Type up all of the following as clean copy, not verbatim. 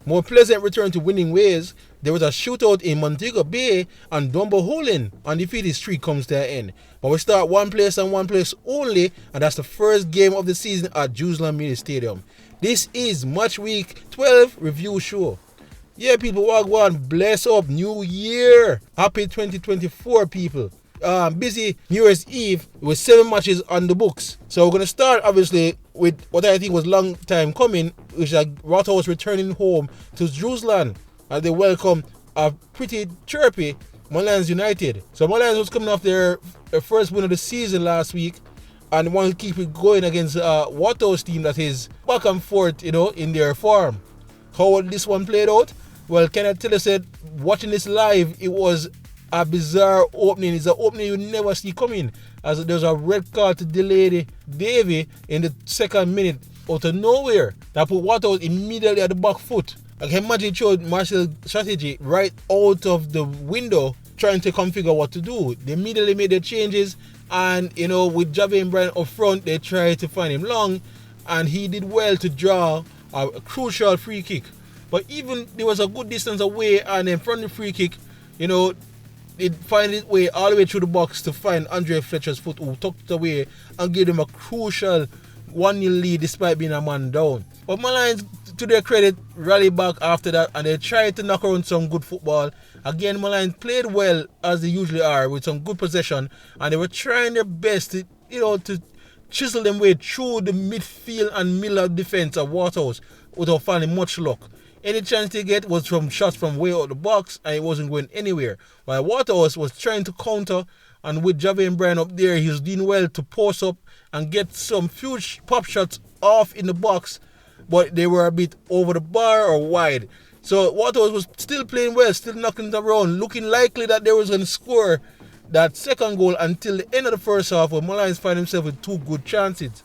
more pleasant return to winning ways. There was a shootout in Montego Bay and Dumbo Holin. Undefeated streak comes to an end. But we start one place and one place only, and that's the first game of the season at Jerusalem Mini Stadium. This is Match Week 12 Review Show. Yeah, people, wagwan, bless up, New Year. Happy 2024, people. Busy New Year's Eve with 7 matches on the books. So we're going to start, obviously, with what I think was long time coming, which is Waterous returning home to Jerusalem as they welcome a pretty chirpy Mullins United. So Mullins was coming off their first win of the season last week and want to keep it going against Waterous team that is back and forth, in their form. How this one played out? Well, can I tell you, said watching this live, it was a bizarre opening. It's an opening you never see coming, as there's a red card to delay Davy in the 2nd minute out of nowhere that put Waterous immediately at the back foot. I can imagine it showed Marshall's strategy right out of the window, trying to configure what to do. They immediately made their changes, and with Javier Bryan up front, they tried to find him long, and he did well to draw a crucial free kick. But even there was a good distance away, and then from the free kick, it find its way all the way through the box to find Andre Fletcher's foot, who tucked it away and gave them a crucial 1-0 lead despite being a man down. But Mullins, to their credit, rallied back after that, and they tried to knock around some good football. Again, Mullins played well, as they usually are, with some good possession, and they were trying their best to, to chisel them way through the midfield and middle of defense of Waterous without finding much luck. Any chance they get was from shots from way out the box, and it wasn't going anywhere. While Waterous was trying to counter, and with Javier Bryan up there, he was doing well to post up and get some few pop shots off in the box, but they were a bit over the bar or wide. So Waterous was still playing well, still knocking it around, looking likely that they was going to score that second goal until the end of the first half, where Mullins found himself with 2 good chances.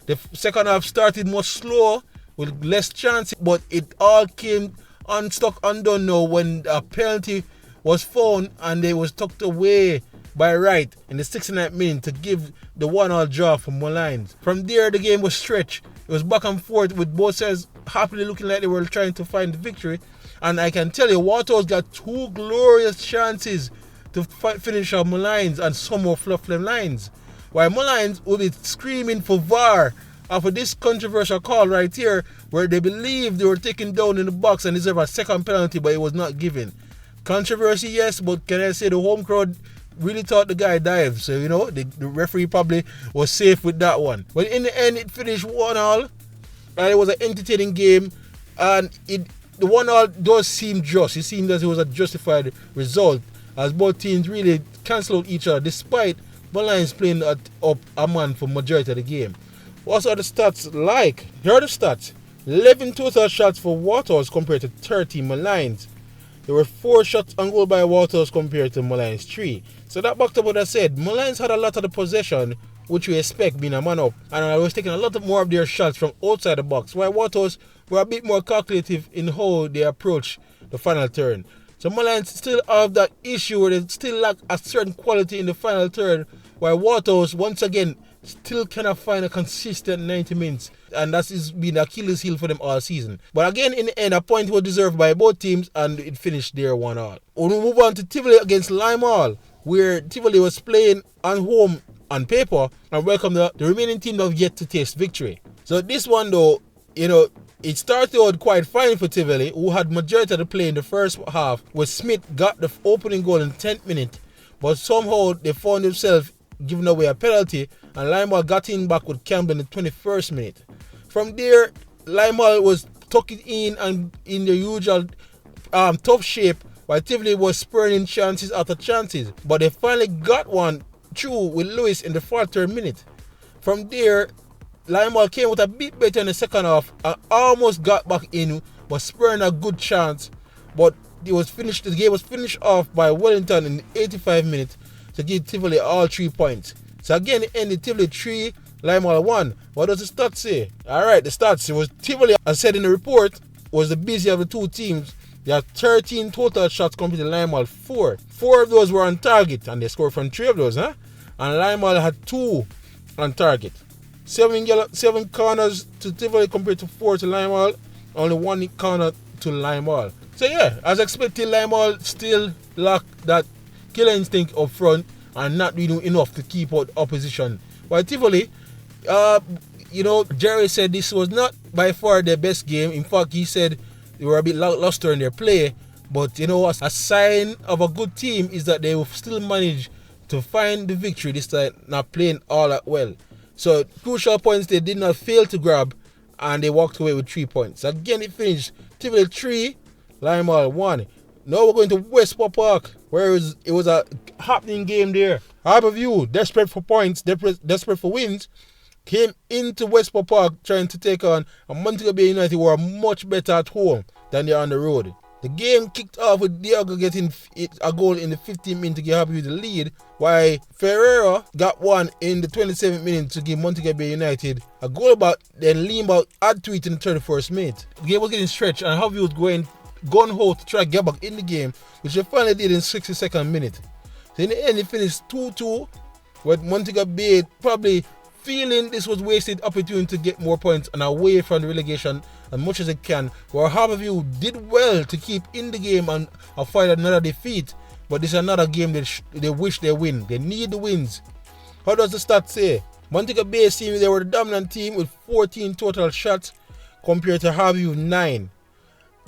The second half started much slower, with less chances, but it all came unstuck undone now when a penalty was found and they was tucked away by Wright in the 69th minute to give the 1-1 draw for Mullins. From there, the game was stretched. It was back and forth with both sides happily looking like they were trying to find the victory. And I can tell you, Waterous got 2 glorious chances to finish off Mullins and some more fluff them lines. While Mullins will be screaming for VAR after this controversial call right here, where they believe they were taken down in the box and deserve a second penalty, but it was not given. Controversy, yes, but can I say the home crowd really thought the guy dived, so the referee probably was safe with that one. But in the end, it finished 1-1, and it was an entertaining game, and the 1-1 does seem just. It seemed as it was a justified result, as both teams really cancelled each other, despite Mullins playing up a man for majority of the game. What are the stats like? Here are the stats. 11 total shots for Waterous compared to 30 Mullins. There were 4 shots on goal by Waterous compared to Mullins 3. So that backed up what I said. Mullins had a lot of the possession, which we expect being a man up, and I was taking a lot more of their shots from outside the box, while Waterous were a bit more calculative in how they approach the final turn. So Mullins still have that issue where they still lack a certain quality in the final third, while Waterous, once again, still cannot find a consistent 90 minutes, and that has been the Achilles heel for them all season. But again, in the end, a point was deserved by both teams, and it finished there 1-1. We'll move on to Tivoli against Lial, where Tivoli was playing on home on paper and welcomed the remaining team that have yet to taste victory. So this one though, it started out quite fine for Tivoli, who had majority of the play in the first half, where Smith got the opening goal in the 10th minute, but somehow they found themselves giving away a penalty, and Lial got in back with Campbell in the 21st minute. From there, Lial was tucking in and in the usual tough shape, while Tivoli was spurning chances after chances, but they finally got one through with Lewis in the 43rd minute. From there, Lial came with a bit better in the second half and almost got back in, but spurring a good chance, but the game was finished off by Wellington in the 85th minute to give Tivoli all 3 points. So again, it ended Tivoli 3, Lial 1. What does the stats say? Alright, the stats. It was Tivoli, as said in the report, was the busier of the two teams. They had 13 total shots compared to Lial 4. 4 of those were on target, and they scored from 3 of those, And Lial had 2 on target. 7 corners to Tivoli compared to 4 to Lial. Only 1 corner to Lial. So yeah, as expected, Lial still lack that killer instinct up front and not doing enough to keep out opposition. While Tivoli, Jerry said this was not by far their best game. In fact, he said they were a bit lackluster in their play. But a sign of a good team is that they will still manage to find the victory this time, not playing all that well. So crucial points they did not fail to grab, and they walked away with 3 points. Again, it finished Tivoli 3, Lial 1. Now we're going to Westport Park, where it was a happening game there. Harbour, desperate for points, desperate for wins, came into Westport Park trying to take on a Montego Bay United who are much better at home than they are on the road. The game kicked off with Diego getting a goal in the 15th minute to give Harbour the lead, while Ferreira got one in the 27th minute to give Montego Bay United a goal back, then Lial add to it in the 31st minute. The game was getting stretched and Harbour was going gun-ho to try to get back in the game, which they finally did in the 62nd minute. So in the end, it finished 2-2, with Montego Bay probably feeling this was wasted opportunity to get more points and away from the relegation as much as it can, where Harbour did well to keep in the game and avoid another defeat, but this is another game they wish they win. They need the wins. How does the stats say? Montego Bay seems they were the dominant team with 14 total shots compared to Harbour 9.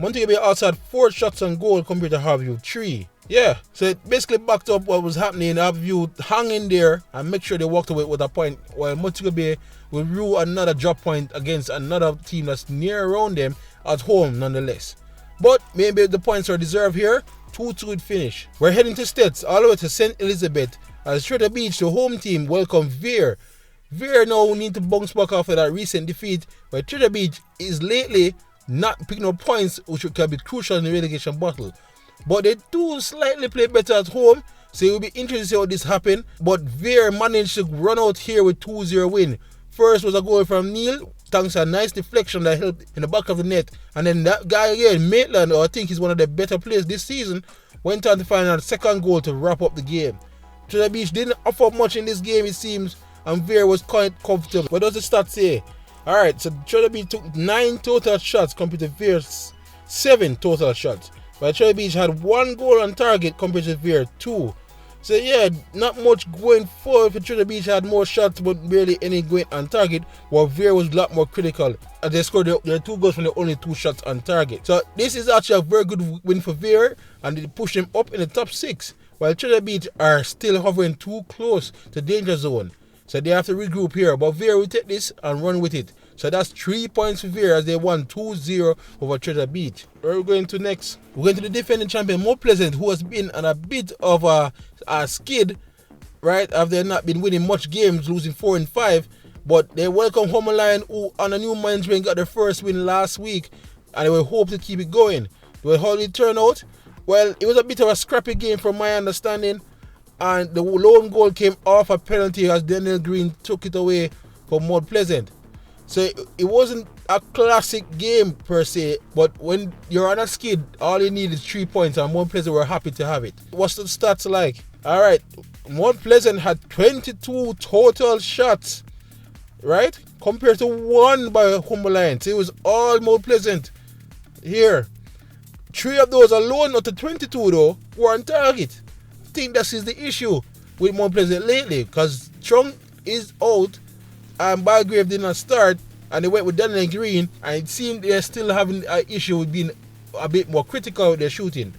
Montego Bay also had 4 shots on goal compared to Harbour 3. Yeah, so it basically backed up what was happening. Harbour hung in there and make sure they walked away with a point, while Montego Bay will rule another drop point against another team that's near around them at home nonetheless. But maybe the points are deserved here. 2-2 finish. We're heading to States all the way to St. Elizabeth as Treasure Beach, the home team, welcome Veer. Veer now need to bounce back after that recent defeat, where Treasure Beach is lately not picking up points, which can be crucial in the relegation battle. But they do slightly play better at home, so it will be interesting to see how this happen. But Veer managed to run out here with 2-0 win. First was a goal from Neil, thanks to a nice deflection that helped in the back of the net. And then that guy again, Maitland, who I think he's one of the better players this season, went on to find a second goal to wrap up the game. Treasure Beach didn't offer much in this game, it seems, and Veer was quite comfortable. What does the stats say? Alright, so Treasure Beach took 9 total shots compared to Veer's 7 total shots. But Treasure Beach had 1 goal on target compared to Veer 2. So yeah, not much going forward for Treasure Beach. Had more shots but barely any going on target, while Veer was a lot more critical as they scored their 2 goals from the only 2 shots on target. So this is actually a very good win for Veer, and it pushed them up in the top 6, while Treasure Beach are still hovering too close to danger zone. So they have to regroup here, but Veer will take this and run with it. So that's 3 points for Veer as they won 2-0 over Treasure Beach. Where are we going to next? We're going to the defending champion, Mount Pleasant, who has been on a bit of a skid, right? After not been winning much games, losing 4 and 5. But they welcome Homer Lion, who on a new management got their first win last week, and they will hope to keep it going. Well, how did it turn out? Well, it was a bit of a scrappy game from my understanding, and the lone goal came off a penalty as Daniel Green took it away from Mount Pleasant. So it wasn't a classic game per se, but when you're on a skid, all you need is 3 points, and Mount Pleasant were happy to have it. What's the stats like? Alright, Mount Pleasant had 22 total shots, right? Compared to 1 by Humber Lions. It was all Mount Pleasant here. 3 of those alone, not the 22 though, were on target. I think that is the issue with Mount Pleasant lately, because Chung is out and Belgrave did not start, and they went with Daniel Green, and it seemed they're still having an issue with being a bit more critical with their shooting.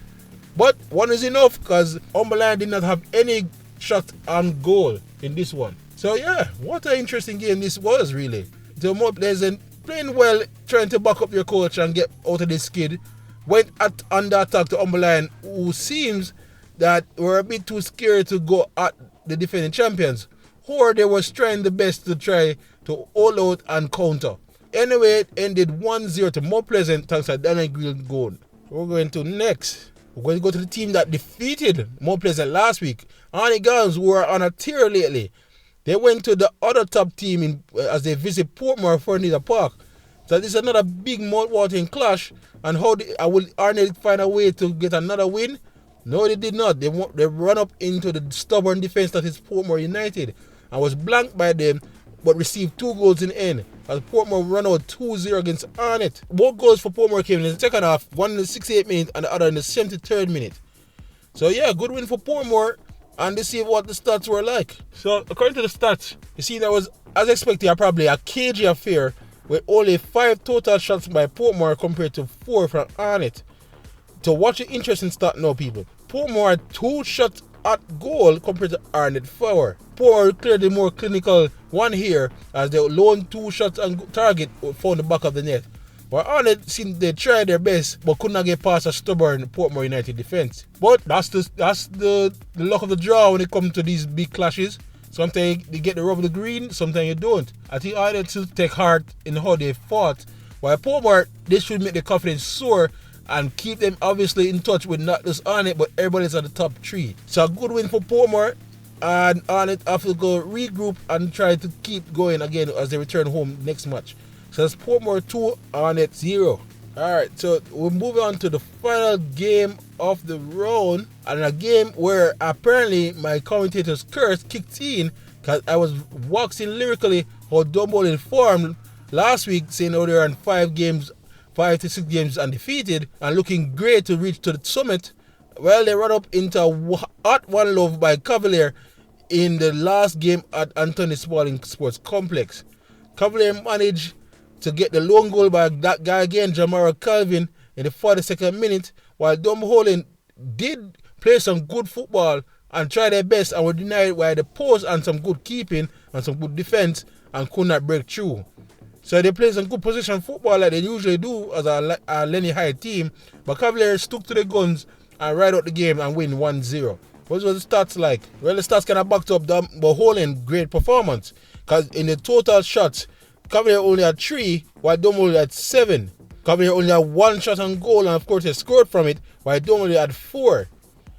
But 1 is enough, because Umberland did not have any shot on goal in this one. So yeah, what an interesting game this was really. So Mount Pleasant playing well, trying to back up your coach and get out of this skid. Went under attack to Umberland, who seems that were a bit too scared to go at the defending champions, or they were trying the best to try to hold out and counter. Anyway, it ended 1-0 to Mount Pleasant thanks to Daniel Green goal. We're going to next. We're going to go to the team that defeated Mount Pleasant last week. Arnett Guns, who are on a tear lately. They went to the other top team as they visit Portmore for Neither Park. So this is another big mouth-watering clash. And how will Arnett find a way to get another win? No, they did not. They run up into the stubborn defense that is Portmore United and was blanked by them but received 2 goals in the end as Portmore run out 2-0 against Arnett. Both goals for Portmore came in the second half, one in the 68th minute and the other in the 73rd minute. So yeah, good win for Portmore, and let's see what the stats were like. So according to the stats, you see there was, as expected, probably a cagey affair with only 5 total shots by Portmore compared to 4 from Arnett. To watch the interesting stat now, people. Portmore had 2 shots at goal compared to Arnett 4. Portmore cleared the more clinical one here as they lone 2 shots on target found the back of the net. While Arnett seemed they tried their best but could not get past a stubborn Portmore United defence. But that's the luck of the draw when it comes to these big clashes. Sometimes you get the rub of the green, sometimes you don't. I think Arnett should take heart in how they fought. While Portmore, this should make their confidence soar and keep them obviously in touch with not just Arnett but everybody's at the top 3. So a good win for Portmore, and Arnett have to go regroup and try to keep going again as they return home next match. So that's Portmore 2, Arnett 0. Alright, so we'll move on to the final game of the round, and a game where apparently my commentator's curse kicked in because I was waxing lyrically how Dumbo informed last week, saying how they were on 5 to 6 games undefeated and looking great to reach to the summit. Well, they run up into a hot 1-love by Cavalier in the last game at Anthony Spalding Sports Complex. Cavalier managed to get the lone goal by that guy again, Jamara Calvin, in the 42nd minute, while Dumbo did play some good football and try their best and were denied by the post and some good keeping and some good defense and could not break through. So they played some good position football like they usually do as a Lenny High team, but Cavaliers stuck to the guns and ride out the game and win 1-0. What was the stats like? Well, the stats kind of backed up Dumbo great performance, because in the total shots, Cavalier only had 3, while Dumbo had 7. Cavalier only had 1 shot on goal, and of course they scored from it, while Dumbo had 4.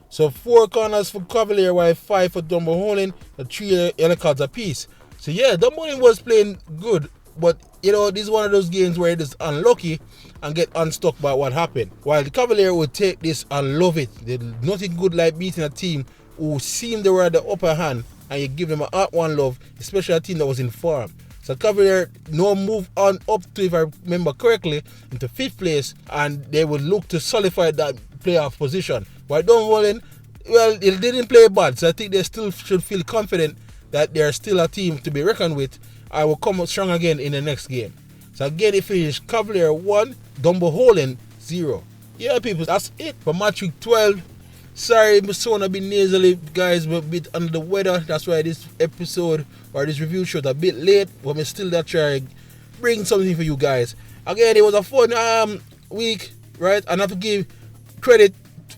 So 4 corners for Cavalier, while 5 for Dumbo, and 3 yellow cards apiece. So yeah, Dumbo was playing good, but you know, this is one of those games where it is unlucky and get unstuck by what happened. While the Cavalier would take this and love it. There's nothing good like beating a team who seemed they were at the upper hand and you give them a hard 1-love, especially a team that was in form. So Cavalier now move on up to, if I remember correctly, into 5th place, and they would look to solidify that playoff position. While Dunwallen, well, they didn't play bad, so I think they still should feel confident that they're still a team to be reckoned with. I will come out strong again in the next game. So again, it finished Cavalier 1, Dumbo 0. Yeah, people, that's it for match week 12. Sorry, my son a bit nasally, guys, but a bit under the weather. That's why this episode or this review showed a bit late, but I'm still that try to bring something for you guys. Again, it was a fun week, right? And I have to give credit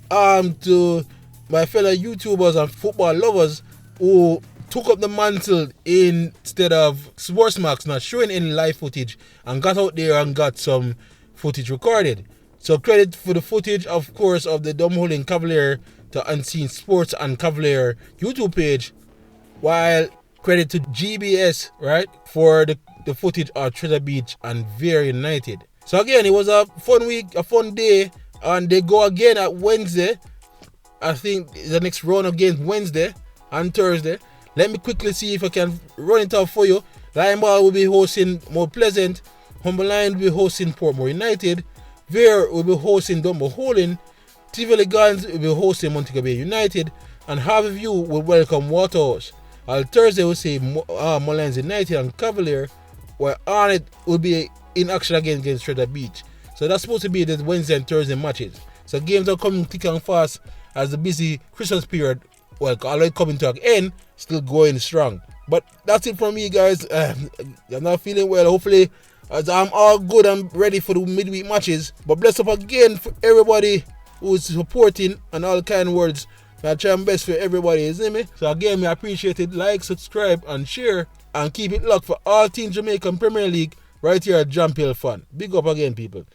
to my fellow YouTubers and football lovers who took up the mantle instead of Sportsmax not showing any live footage and got out there and got some footage recorded. So credit for the footage, of course, of the Dumbo Cavalier to Unseen Sports and Cavalier YouTube page, while credit to GBS, right, for the footage of Treasure Beach and Very United. So again, it was a fun week, a fun day, and they go again at Wednesday. I think the next round of games Wednesday and Thursday. Let me quickly see if I can run it out for you. Lion Ball will be hosting Mount Pleasant. Humble Lion will be hosting Portmore United. Ver will be hosting Dumbo. Tivoli Guns will be hosting Montego Bay United. And Harbour View will welcome Waterous. On Thursday we'll see Mullins United and Cavalier, where Arnett will be in action again against Treasure Beach. So that's supposed to be the Wednesday and Thursday matches. So games are coming thick and fast as the busy Christmas period, well, already coming to an end, still going strong. But that's it from me, guys. I'm not feeling well. Hopefully, as I'm all good and ready for the midweek matches. But bless up again for everybody who's supporting and all kind words. I try my best for everybody, isn't me? So again, I appreciate it. Like, subscribe, and share, and keep it locked for all teams Jamaican Premier League right here at Jamaica Fun. Big up again, people.